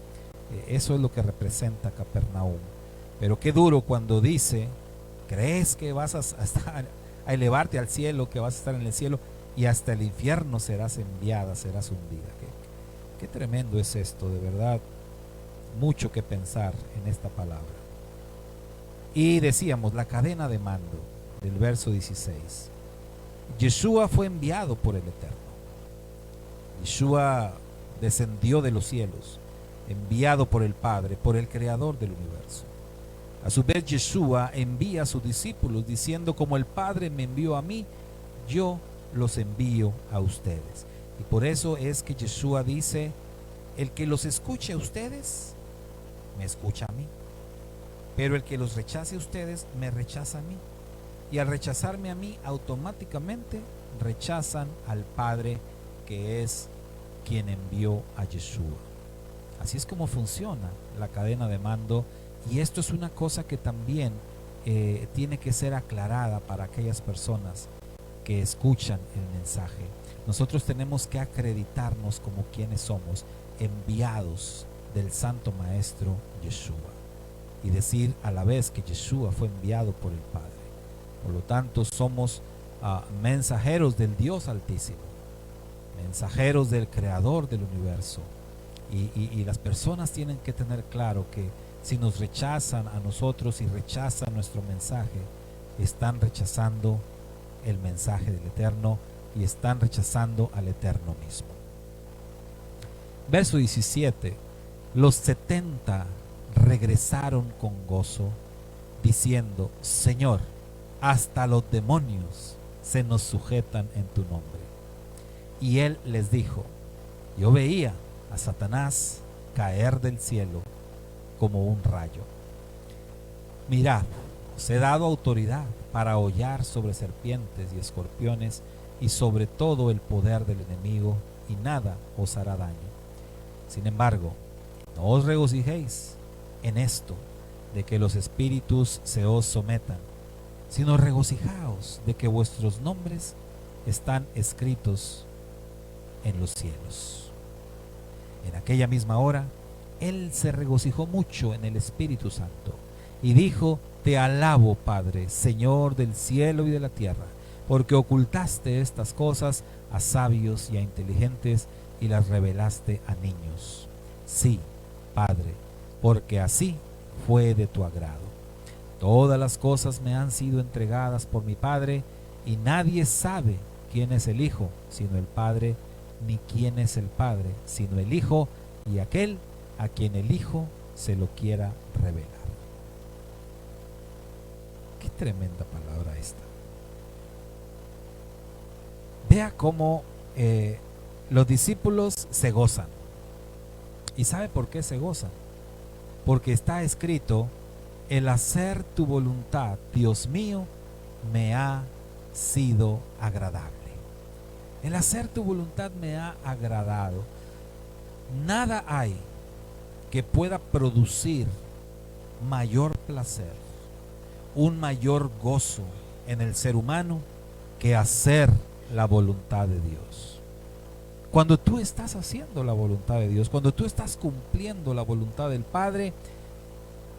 A: Eso es lo que representa Capernaum. Pero qué duro cuando dice, crees que vas a elevarte al cielo, que vas a estar en el cielo, y hasta el infierno serás enviada, serás hundida. Qué tremendo es esto, de verdad. Mucho que pensar en esta palabra. Y decíamos, la cadena de mando del verso 16. Yeshua fue enviado por el Eterno. Yeshua descendió de los cielos, enviado por el Padre, por el Creador del universo. A su vez, Yeshua envía a sus discípulos diciendo, como el Padre me envió a mí, yo los envío a ustedes. Y por eso es que Yeshua dice, el que los escuche a ustedes, me escucha a mí. Pero el que los rechace a ustedes, me rechaza a mí. Y al rechazarme a mí, automáticamente rechazan al Padre, que es quien envió a Yeshua. Así es como funciona la cadena de mando. Y esto es una cosa que también tiene que ser aclarada para aquellas personas que escuchan el mensaje. Nosotros tenemos que acreditarnos como quienes somos, enviados del Santo Maestro Yeshua, y decir a la vez que Yeshua fue enviado por el Padre. Por lo tanto, somos mensajeros del Dios Altísimo, mensajeros del Creador del universo. Y las personas tienen que tener claro que si nos rechazan a nosotros y rechazan nuestro mensaje, están rechazando el mensaje del Eterno y están rechazando al Eterno mismo. Verso 17. Los 70 regresaron con gozo, diciendo: Señor, hasta los demonios se nos sujetan en tu nombre. Y él les dijo: yo veía a Satanás caer del cielo como un rayo. Mirad, os he dado autoridad para hollar sobre serpientes y escorpiones y sobre todo el poder del enemigo, y nada os hará daño. Sin embargo, no os regocijéis en esto de que los espíritus se os sometan, sino regocijaos de que vuestros nombres están escritos en los cielos. En aquella misma hora, él se regocijó mucho en el Espíritu Santo y dijo: te alabo, Padre, Señor del cielo y de la tierra, porque ocultaste estas cosas a sabios y a inteligentes y las revelaste a niños. Sí, Padre, porque así fue de tu agrado. Todas las cosas me han sido entregadas por mi Padre, y nadie sabe quién es el Hijo sino el Padre, ni quién es el Padre sino el Hijo y aquel a quien el Hijo se lo quiera revelar. Qué tremenda palabra esta. Vea cómo los discípulos se gozan. ¿Y sabe por qué se gozan? Porque está escrito: el hacer tu voluntad, Dios mío, me ha sido agradable. El hacer tu voluntad me ha agradado. Nada hay que pueda producir mayor placer, un mayor gozo en el ser humano que hacer la voluntad de Dios. Cuando tú estás haciendo la voluntad de Dios, cuando tú estás cumpliendo la voluntad del Padre,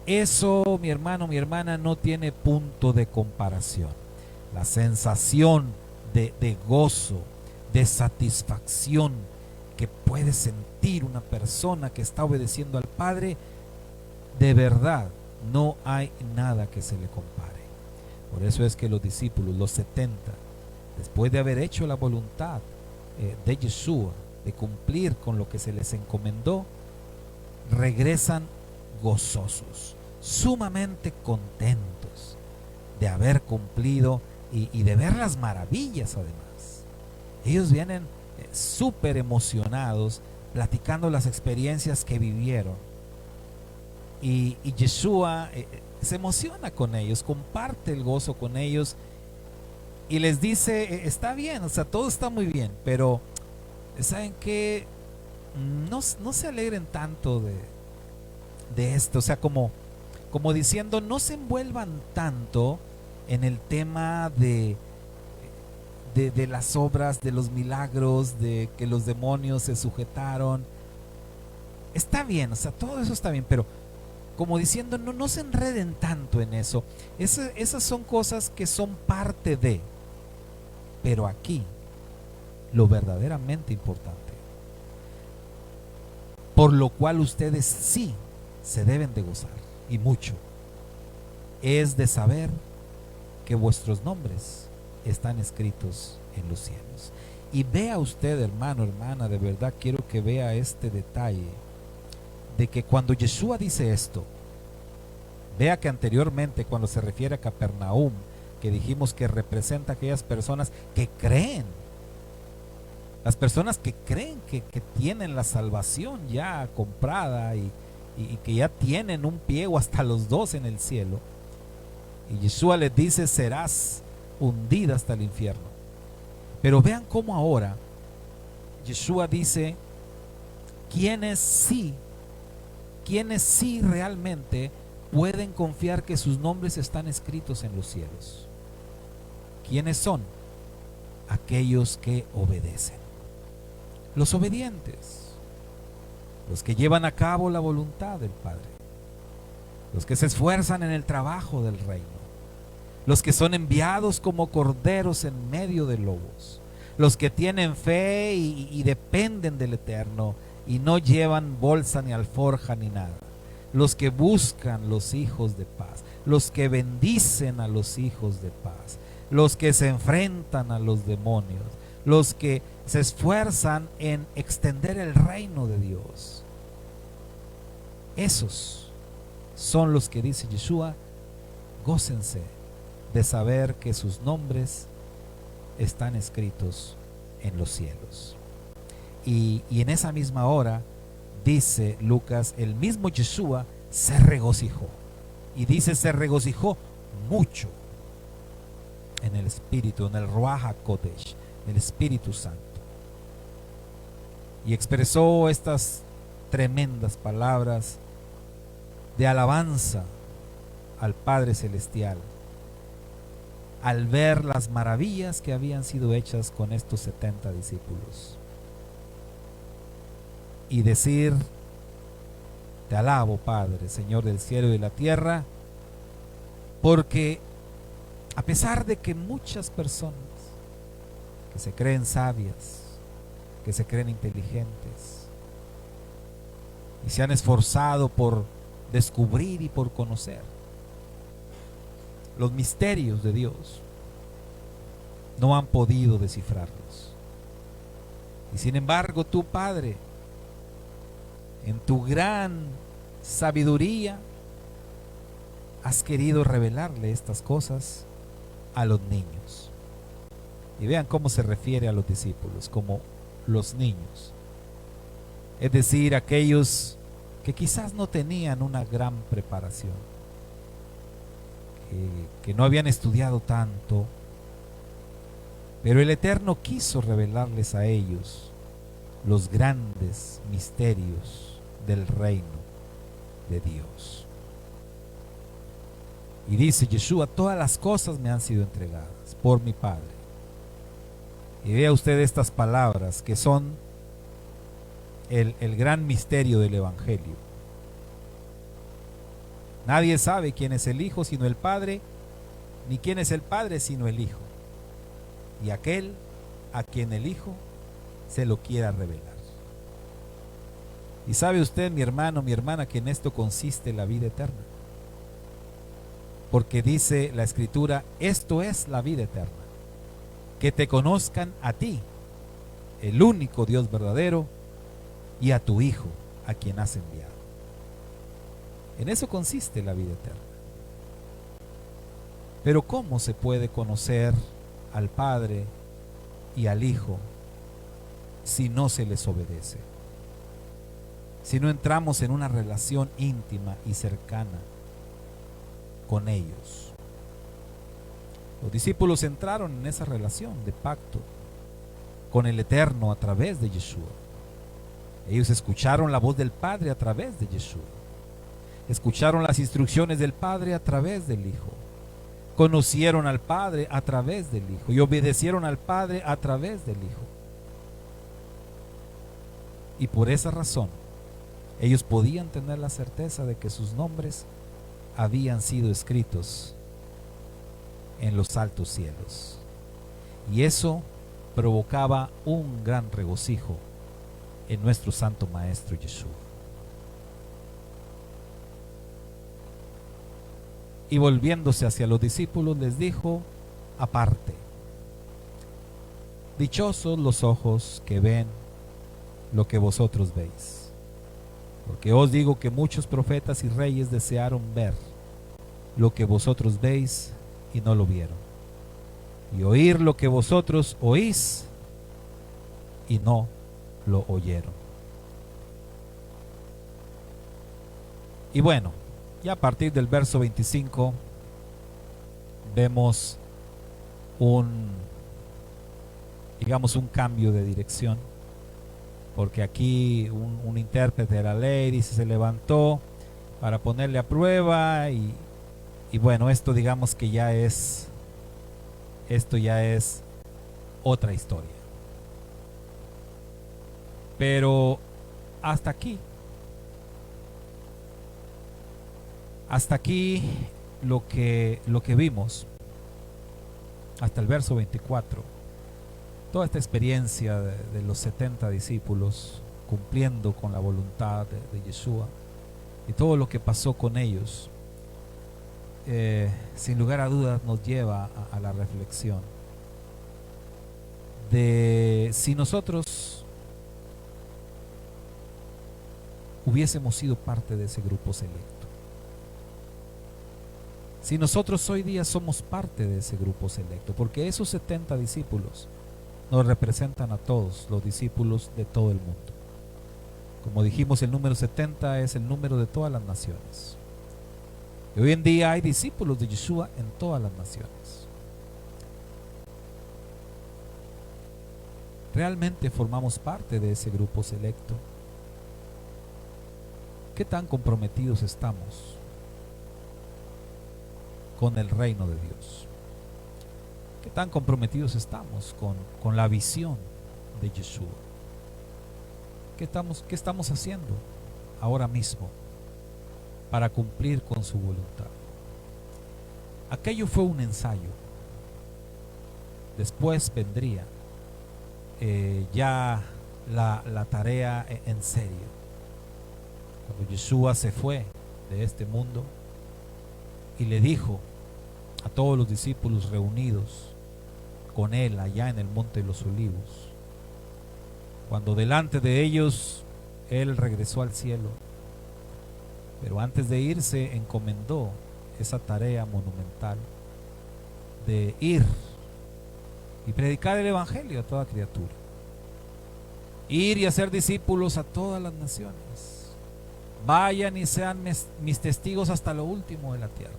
A: eso, mi hermano, mi hermana, no tiene punto de comparación. La sensación de gozo, de satisfacción que puede sentir una persona que está obedeciendo al Padre, de verdad no hay nada que se le compare. Por eso es que los discípulos, los 70, después de haber hecho la voluntad de Yeshua, de cumplir con lo que se les encomendó, regresan gozosos, sumamente contentos de haber cumplido y de ver las maravillas. Además, ellos vienen súper emocionados, platicando las experiencias que vivieron, y Yeshua se emociona con ellos, comparte el gozo con ellos y les dice: está bien, o sea, todo está muy bien, pero ¿saben qué? No se alegren tanto de esto. O sea, como diciendo, no se envuelvan tanto en el tema de las obras, de los milagros, de que los demonios se sujetaron. Está bien, o sea, todo eso está bien, pero como diciendo, no se enreden tanto en eso. Esas son cosas que son parte de. Pero aquí, lo verdaderamente importante, por lo cual ustedes sí se deben de gozar, y mucho, es de saber que vuestros nombres están escritos en los cielos. Y vea usted, hermano, hermana, de verdad quiero que vea este detalle, de que cuando Yeshua dice esto, vea que anteriormente, cuando se refiere a Capernaum, que dijimos que representa a aquellas personas que creen, las personas que creen que tienen la salvación ya comprada y que ya tienen un pie o hasta los dos en el cielo, y Yeshua les dice: serás hundida hasta el infierno. Pero vean cómo ahora Yeshua dice quienes sí realmente pueden confiar que sus nombres están escritos en los cielos. ¿Quiénes son? Aquellos que obedecen, los obedientes, los que llevan a cabo la voluntad del Padre, los que se esfuerzan en el trabajo del reino, los que son enviados como corderos en medio de lobos, los que tienen fe y dependen del Eterno y no llevan bolsa ni alforja ni nada, los que buscan los hijos de paz, los que bendicen a los hijos de paz, los que se enfrentan a los demonios, los que se esfuerzan en extender el reino de Dios. Esos son los que, dice Yeshua, gócense de saber que sus nombres están escritos en los cielos. Y en esa misma hora, dice Lucas, el mismo Yeshua se regocijó. Y dice, se regocijó mucho en el Espíritu, en el Ruach HaKodesh, el Espíritu Santo. Y expresó estas tremendas palabras de alabanza al Padre Celestial al ver las maravillas que habían sido hechas con estos 70 discípulos. Y decir, te alabo, Padre, Señor del cielo y de la tierra, porque a pesar de que muchas personas que se creen sabias, que se creen inteligentes y se han esforzado por descubrir y por conocer los misterios de Dios, no han podido descifrarlos. Y sin embargo, tú, Padre, en tu gran sabiduría, has querido revelarle estas cosas a los niños. Y vean cómo se refiere a los discípulos, como los niños. Es decir, aquellos que quizás no tenían una gran preparación, que no habían estudiado tanto, pero el Eterno quiso revelarles a ellos los grandes misterios del reino de Dios. Y dice Yeshua, todas las cosas me han sido entregadas por mi Padre. Y vea usted estas palabras que son el gran misterio del Evangelio. Nadie sabe quién es el Hijo sino el Padre, ni quién es el Padre sino el Hijo, y aquel a quien el Hijo se lo quiera revelar. Y sabe usted, mi hermano, mi hermana, que en esto consiste la vida eterna. Porque dice la Escritura, esto es la vida eterna, que te conozcan a ti, el único Dios verdadero, y a tu Hijo, a quien has enviado. En eso consiste la vida eterna. Pero ¿cómo se puede conocer al Padre y al Hijo si no se les obedece? Si no entramos en una relación íntima y cercana con ellos. Los discípulos entraron en esa relación de pacto con el Eterno a través de Yeshua. Ellos escucharon la voz del Padre a través de Yeshua. Escucharon las instrucciones del Padre a través del Hijo. Conocieron al Padre a través del Hijo y obedecieron al Padre a través del Hijo. Y por esa razón, ellos podían tener la certeza de que sus nombres habían sido escritos en los altos cielos. Y eso provocaba un gran regocijo en nuestro Santo Maestro Yeshua. Y volviéndose hacia los discípulos les dijo aparte: dichosos los ojos que ven lo que vosotros veis, porque os digo que muchos profetas y reyes desearon ver lo que vosotros veis y no lo vieron, y oír lo que vosotros oís y no lo oyeron. Y bueno, ya a partir del verso 25 vemos digamos un cambio de dirección, porque aquí un intérprete de la ley dice se levantó para ponerle a prueba y bueno, esto digamos que ya es otra historia. Pero hasta aquí lo que vimos hasta el verso 24. Toda esta experiencia de los 70 discípulos cumpliendo con la voluntad de Yeshua y todo lo que pasó con ellos, sin lugar a dudas nos lleva a la reflexión de si nosotros hubiésemos sido parte de ese grupo selecto. Si nosotros hoy día somos parte de ese grupo selecto, porque esos 70 discípulos nos representan a todos los discípulos de todo el mundo. Como dijimos, el número 70 es el número de todas las naciones. Y hoy en día hay discípulos de Yeshua en todas las naciones. ¿Realmente formamos parte de ese grupo selecto? ¿Qué tan comprometidos estamos con el reino de Dios? ¿Qué tan comprometidos estamos con la visión de Yeshua? ¿Qué estamos haciendo ahora mismo para cumplir con su voluntad? Aquello fue un ensayo. Después vendría ya la tarea en serio. Cuando Yeshua se fue de este mundo y le dijo a todos los discípulos reunidos con él allá en el monte de los olivos, cuando delante de ellos él regresó al cielo, pero antes de irse encomendó esa tarea monumental de ir y predicar el evangelio a toda criatura, ir y hacer discípulos a todas las naciones. Vayan y sean mis testigos hasta lo último de la tierra.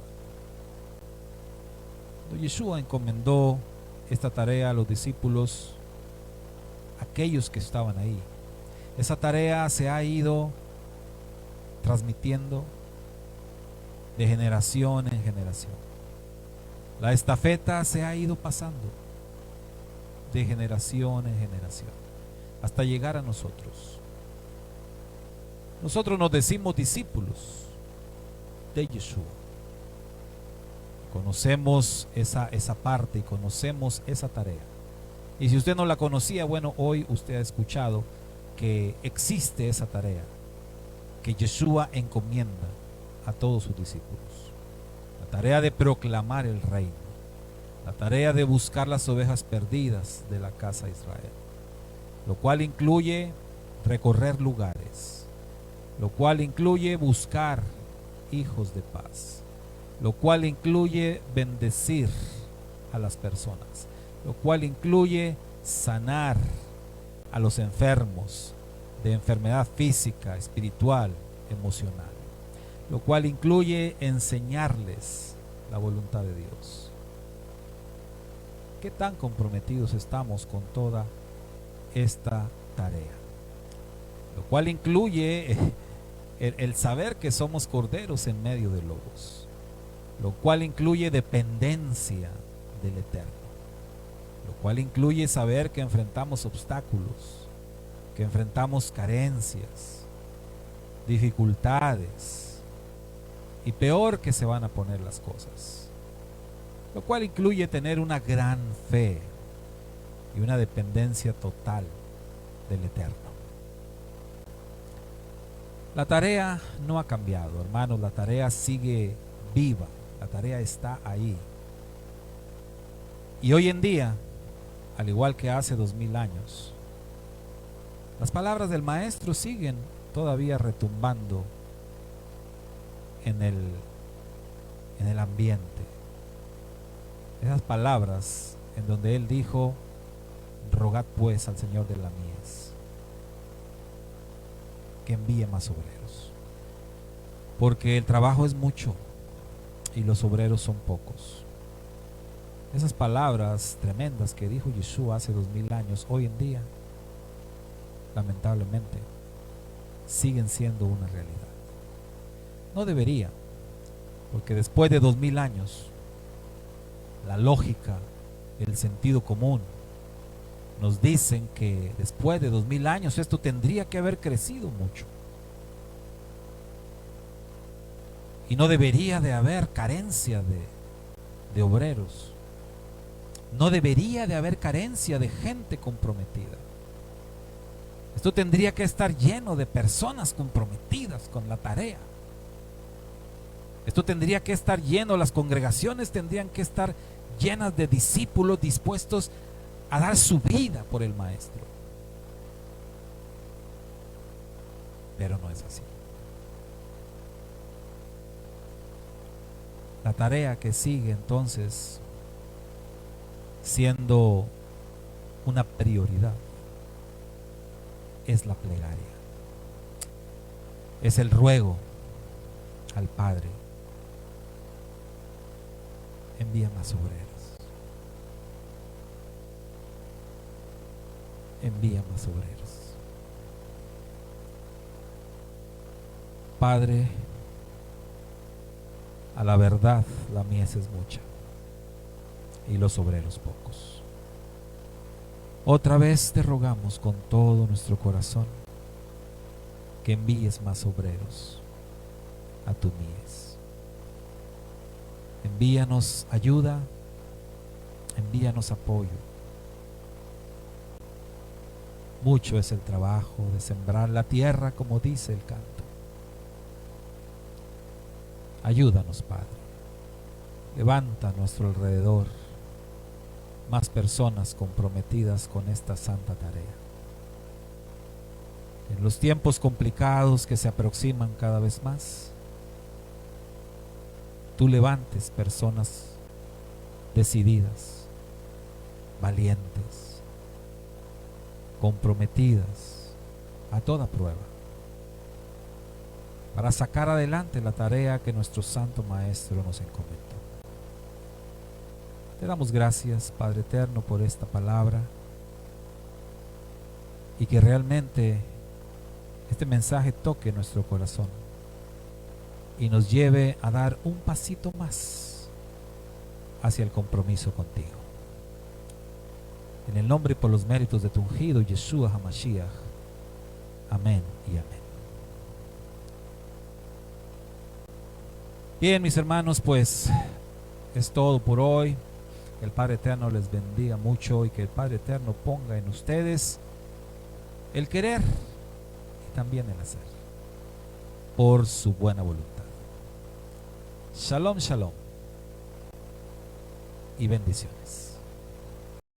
A: Cuando Yeshua encomendó esta tarea a los discípulos, aquellos que estaban ahí, esa tarea se ha ido transmitiendo de generación en generación. La estafeta se ha ido pasando de generación en generación hasta llegar a nosotros. Nosotros nos decimos discípulos de Yeshua. Conocemos esa parte y conocemos esa tarea. Y si usted no la conocía, bueno, hoy usted ha escuchado que existe esa tarea que Yeshua encomienda a todos sus discípulos. La tarea de proclamar el reino. La tarea de buscar las ovejas perdidas de la casa de Israel. Lo cual incluye recorrer lugares. Lo cual incluye buscar hijos de paz. Lo cual incluye bendecir a las personas. Lo cual incluye sanar a los enfermos de enfermedad física, espiritual, emocional. Lo cual incluye enseñarles la voluntad de Dios. ¿Qué tan comprometidos estamos con toda esta tarea? Lo cual incluye el saber que somos corderos en medio de lobos, lo cual incluye dependencia del Eterno, lo cual incluye saber que enfrentamos obstáculos, que enfrentamos carencias, dificultades, y peor que se van a poner las cosas, lo cual incluye tener una gran fe y una dependencia total del Eterno. La tarea no ha cambiado, hermanos, la tarea sigue viva, la tarea está ahí. Y hoy en día, al igual que hace 2000 años, las palabras del maestro siguen todavía retumbando en el ambiente. Esas palabras en donde él dijo: rogad pues al Señor de la mies que envíe más obreros, porque el trabajo es mucho y los obreros son pocos. Esas palabras tremendas que dijo Yeshua hace 2000 años, hoy en día, lamentablemente, siguen siendo una realidad. No debería, porque después de 2000 años, la lógica, el sentido común, nos dicen que después de 2000 años esto tendría que haber crecido mucho. Y no debería de haber carencia de obreros. No debería de haber carencia de gente comprometida. Esto tendría que estar lleno de personas comprometidas con la tarea. Esto tendría que estar lleno, las congregaciones tendrían que estar llenas de discípulos dispuestos a dar su vida por el Maestro. Pero no es así. La tarea que sigue entonces siendo una prioridad es la plegaria. Es el ruego al Padre. Envía más obreros. Envía más obreros. Padre, a la verdad la mies es mucha y los obreros pocos. Otra vez te rogamos con todo nuestro corazón que envíes más obreros a tu mies. Envíanos ayuda, envíanos apoyo. Mucho es el trabajo de sembrar la tierra, como dice el canto. Ayúdanos, Padre. Levanta a nuestro alrededor más personas comprometidas con esta santa tarea. En los tiempos complicados que se aproximan cada vez más, tú levantes personas decididas, valientes, comprometidas a toda prueba, para sacar adelante la tarea que nuestro Santo Maestro nos encomendó. Te damos gracias, Padre Eterno, por esta palabra, y que realmente este mensaje toque nuestro corazón y nos lleve a dar un pasito más hacia el compromiso contigo. En el nombre y por los méritos de tu ungido Yeshua HaMashiach. Amén y amén. Bien, mis hermanos, pues es todo por hoy. Que el Padre Eterno les bendiga mucho y que el Padre Eterno ponga en ustedes el querer y también el hacer por su buena voluntad. Shalom, shalom y bendiciones.